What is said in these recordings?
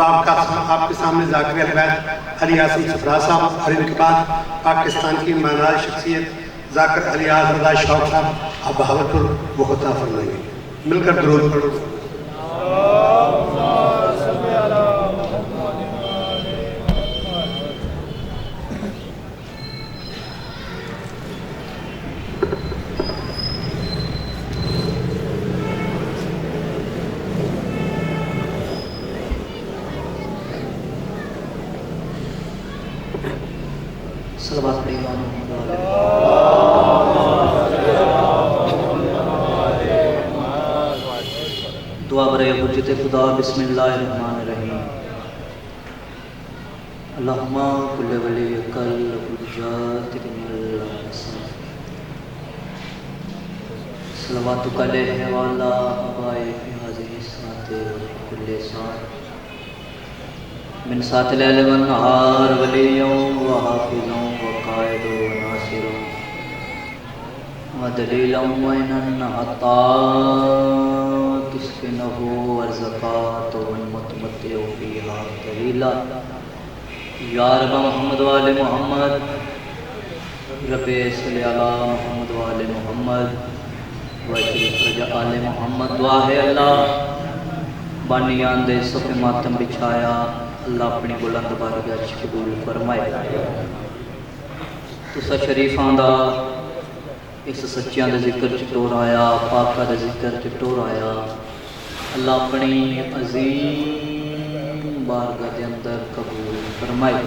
اب آپ کے سامنے ذاکر اہل بیت علی اعظم صفرا صاحب اور ان کے بعد پاکستان کی مانار شخصیت ذاکر علی اعظم رضا شوق صاحب اب بہاولپور وہ خطا فرمائیں گے. مل کر درود پڑھو. صلوات پڑھیں دعا برائے حجت خدا. بسم اللہ الرحمن الرحیم. اللہم کل ولی کل حجات من الحسن صلواتک علیہ وعلا آبائی فی حاضر ساتھ کل ساتھ من سات لیل و نہار ولیوں و حافظوں و قائد و ناصروں و دلیلوں و انن حتی کس کے نحو ورزقات و متمتع فیہا طویلا. یا رب محمد و آل محمد رب صلی اللہ محمد و آل محمد و اشرف رجا آل محمد. دعا ہے اللہ بانیان دے صف ماتم بچھایا اللہ اپنی بلند بارگاہ قبول فرمائے. تسا شریفاں دا اس سچیاں دے ذکر چٹور آیا پاکاں دے ذکر چٹور آیا اللہ اپنی عظیم بارگاہ دے اندر قبول فرمائے.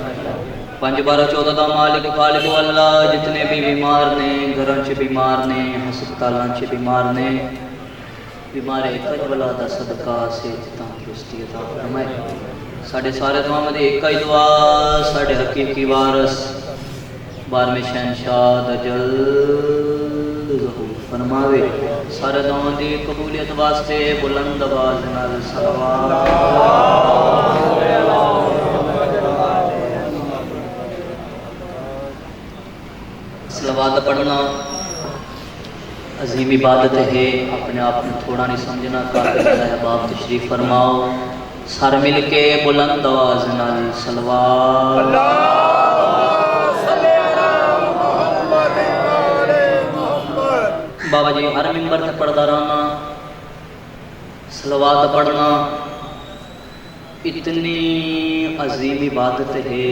5 12 14 دا مالک خالق اللہ جتنے بھی بیمار نے گھراں چ بیمار نے ہسپتالاں چ بیمار نے بیمار کجولا دا صدقہ صحت تندرستی عطا فرمائے. ساڑھے سارے دعا میں ایک ہی دعا ساڑھے حقیقی وارث 12ویں شہنشاہ دا جلد ظہور فرماوے. سارے دعا دی قبولیت واسطے بلند آواز نال صلوات. صلوات پڑھنا عظیم عبادت ہے. اپنے آپ میں تھوڑا نہیں سمجھنا. کافی احباب تشریف فرماؤ. سر مل کے بلند آواز نال صلوات. بابا جی ہر ممبر تے پڑھدا رہنا. صلوات پڑھنا اتنی عظیم عبادت ہے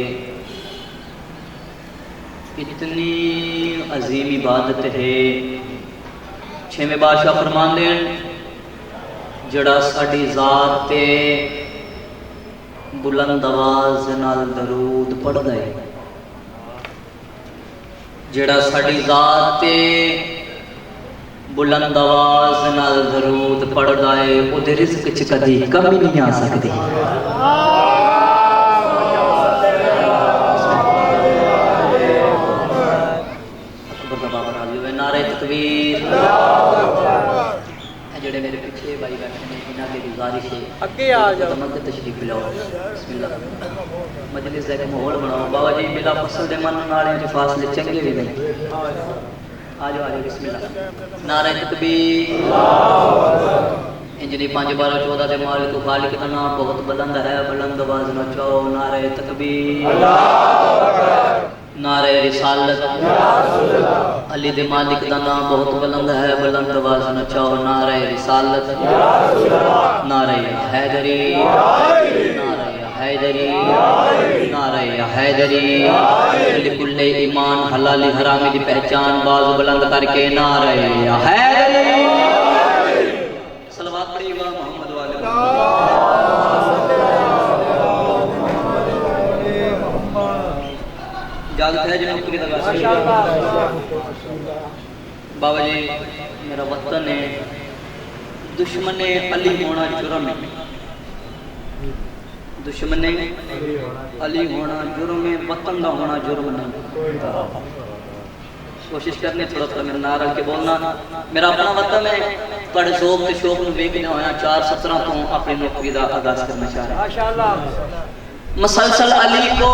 اتنی عظیم عبادت ہے. 6ویں بادشاہ فرماندے ہیں جڑا ساڈی ذات تے بلند آواز نال درود پڑھدا ہے جڑا ساڈی ذات تے بلند آواز نال درود پڑھدا ہے او دے رزق چ کدی کمی نہیں آ سکدی. اکبر دا بابا راضی ہوئے. نعرہ تکبیر. جڑے میرے پیچھے بھائی بیٹھے ہیں انہاں کی گزارش ہے اگے آ جاؤ مدد تشریف لاؤ. بسم اللہ. مجلس دا ایک ماحول بناؤ. بابا جی بلا فصل دے منن والے جو فاصلے چنگے بھی نہیں. آ جاؤ بسم اللہ. نعرہ تکبیر. انجنی 5 12 14 دے مالک خالق دا نام بہت بلند ہے. بلند آواز نال چاؤ نعرہ تکبیر. نعرہ رسالت. علی دے مالک دا نام بہت بلند ہے. بلند آواز نال چاؤ نعرہ رسالت. نعرہ حیدری. نعرہ حیدری. نعرہ حیدری. لکل ایمان حلال حرام دی پہچان باز بلند کر کے نعرہ حیدری. صلوات پڑھیے گا محمد والے اجازت ہے جناب کی طرف. بابا جی میرا وطن ہے دشمن علی ہونا جرم ہے. دشمن علی ہونا جرم ہے. وطن دا ہونا جرم نہیں. کوشش کرنے تھوڑا تھوڑا میرا نعرہ کے بولنا. میرا اپنا وطن ہے پر ذوق تے شوق نو ویکھنا ہویا 4/17 تو اپنی نوکری دا آغاز کرنا چاہ رہا ہوں. ماشاءاللہ. مسلسل علی کو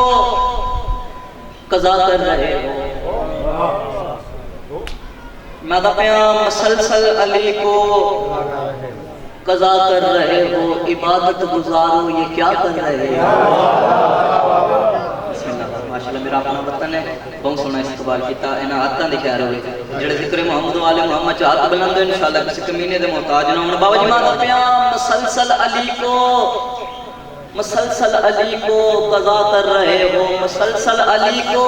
قضا کر رہے ہو. میں دا پیا مسلسل علی کو قضا کر رہے ہو عبادت گزارو یہ کیا کر رہے ہو بسم اللہ ماشاءاللہ میرا اپنا وطن ہے بہت سونا استقبال کیتا انہاں ہاتھاں دکھا رہے جڑے ذکر محمد والے محمد چاہت بلند انشاءاللہ کسی کمینے دے محتاج نہ ہونا بابا جی ماں پیا مسلسل علی کو قضا کر رہے ہو مسلسل علی کو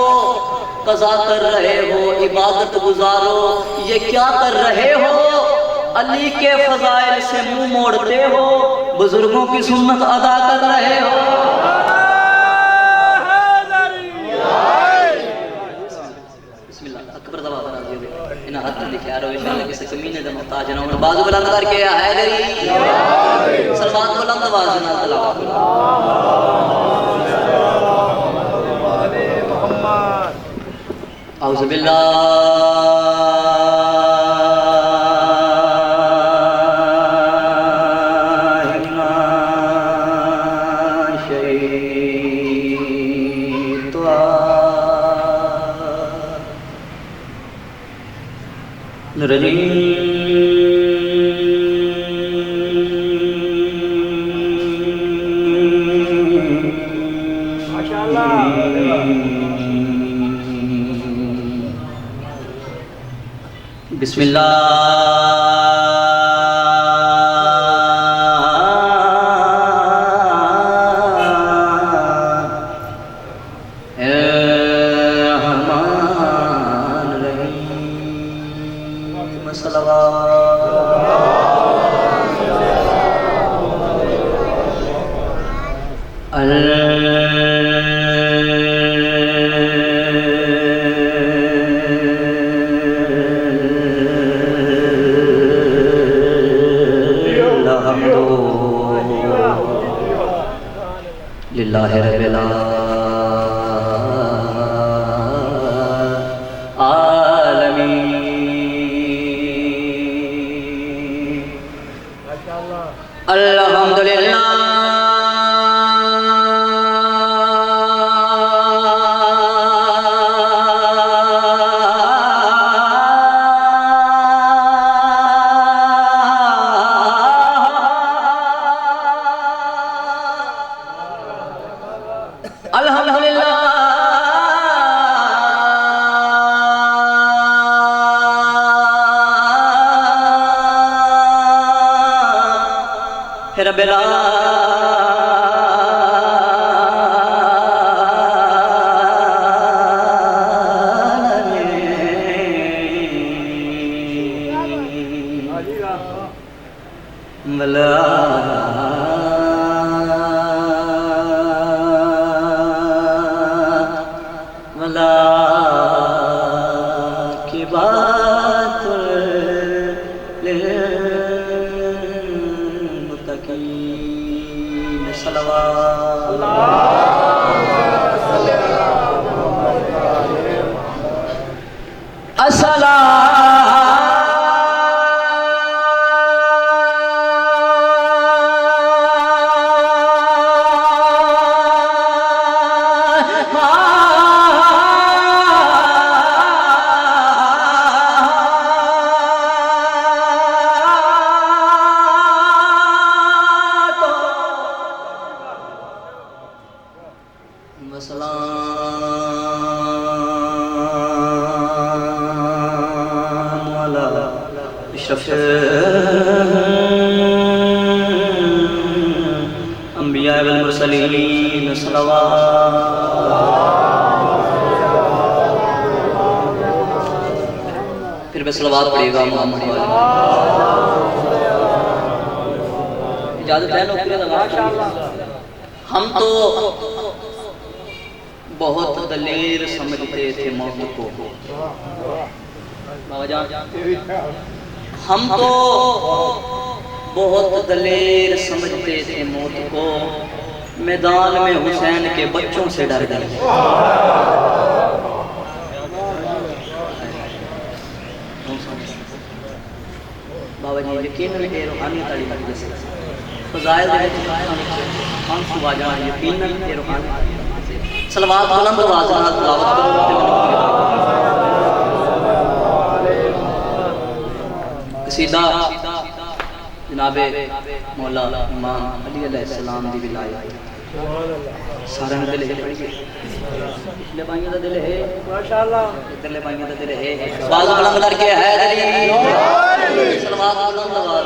قضا کر رہے ہو عبادت گزارو یہ کیا کر رہے ہو علی کے فضائل سے منہ موڑتے ہو بزرگوں کی سنت ادا کر رہے ہو بسم اللہ اکبر دبا بنا دیئے انہاں حد دکھا رہے ہو انشاءاللہ کسی کمینے دے محتاج نہ ہونا بازو بلند کر کے حیدری سلوات بلند آواز نہ تلاوت اعوذ باللہ بسم اللہ الرحمن الرحیم للہ رب العالمین الحمدللہ رب کی بات للمتقین صلوات انبیاء والمرسلین صلوات پھر میں صلوات پڑھے گا محمد والے اجازت ہے نوکری ہم تو بہت دلیر سمجھتے تھے موت کو بابا جان ہم تو بہت دلیر سمجھتے تھے موت کو میدان میں حسین کے بچوں سے ڈر گئے بابا جی یقیناً کہ روحانی تعلیم مجلس فضائل دے ہم صبح جان یقیناً کہ روحانی صلوات بلند آواز نال تلاوت کرو قصیدہ جناب مولا امام علی علیہ السلام دی ولایت سارے دل ہے پڑھیے پچھلے بھائیوں کا دل ہے ماشاءاللہ ادھرلے بھائیوں کا دل ہے آواز بلند کر کے حیدری صلوات بلند آواز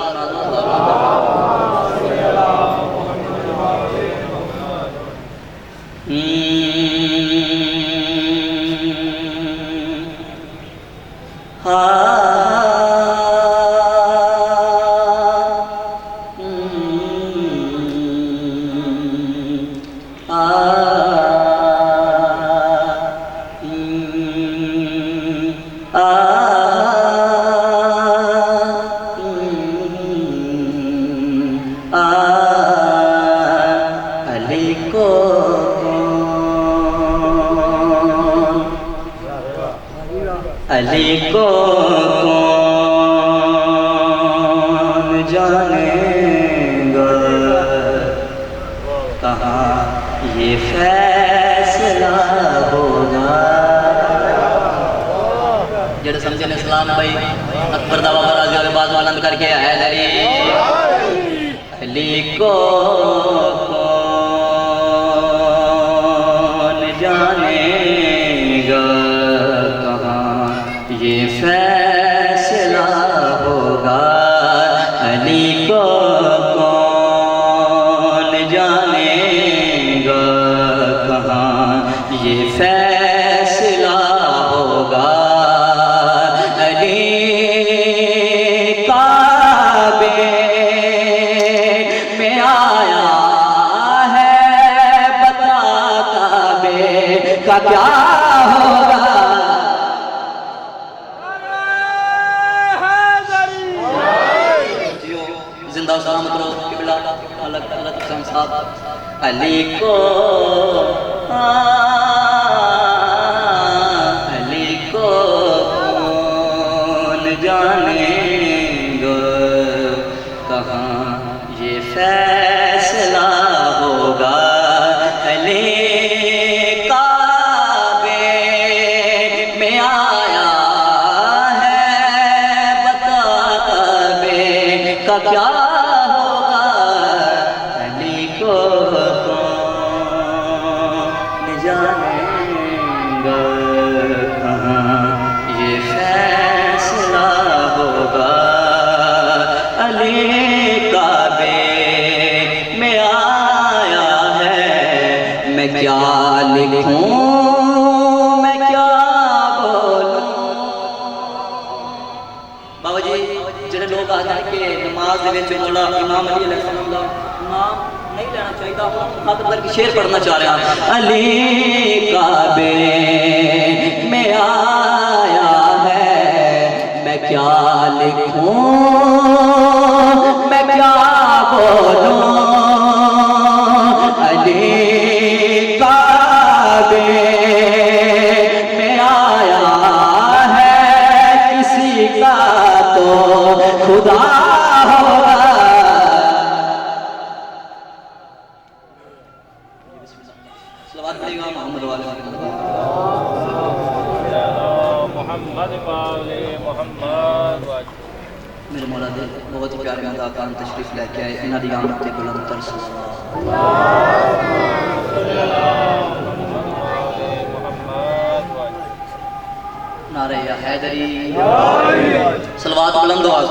علی کو کون جانے گا کہاں یہ فیصلہ ہوگا جڑے سمجھے اسلام بھائی اکبر دا بابا راضی کے بعد بلند کر کے حیدری علی کو کون جانے گا یہ فیصلہ ہوگا علی کو کون جانے گا کہاں یہ فیصلہ ہوگا علی کعبے میں آیا ہے بتا کعبے کا کیا ہوگا زندہ سلامت رہو قبلہ الگ الگ حسین صاحب علی کو کون جانے گا کہاں یہ فیصلہ ہوگا علی کعبے میں آیا ہے بتا کعبے کا کیا کیا لکھوں میں کیا بولوں بابا جی جڑے لوگ آتے ہیں کہ نماز دے وچ مولا امام علی علیہ السلام دا نام نہیں لینا چاہیے خاطر کر کے شعر پڑھنا چاہ رہے ہیں علی کعبے میں آیا ہے میں کیا لکھوں میں کیا بولوں علی میں آیا ہے کسی کا تو خدا ہوگا صلوات پڑھیے گا محمد والے محمد محمد میرے مولا دے بہت ہی پیارے مداکان تشریف لے کے آئے انہاں دی آمد تے بلند تر نعرہ یا حیدری صلوات بلند آواز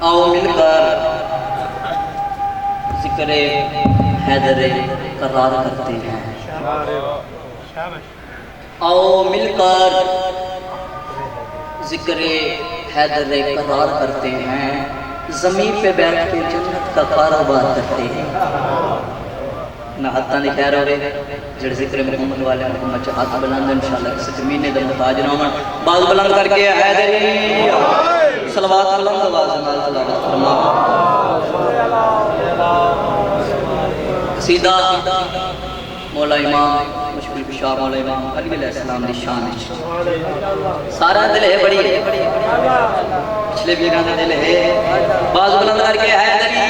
آؤ مل کر ذکر حیدر قرار کرتے ہیں آؤ مل کر ذکر حیدر قرار کرتے ہیں زمین پہ بیٹھ کے جنت کا کاروبار کرتے ہیں نہ حتیٰ نہیں خیر ہو رہے جڑ ذکر محمد والے محمد چاہت بلند انشاءاللہ کسی زمینِ دم تاج نامن باز بلند کر کے حیدری صلوات بلند آواز فرما قصیدہ مولا امام مشکل بشاہ مولا امام علی علیہ السلام دی شان سارا دل ہے بڑی پچھلے بھی دل ہے باز بلند کر کے حیدری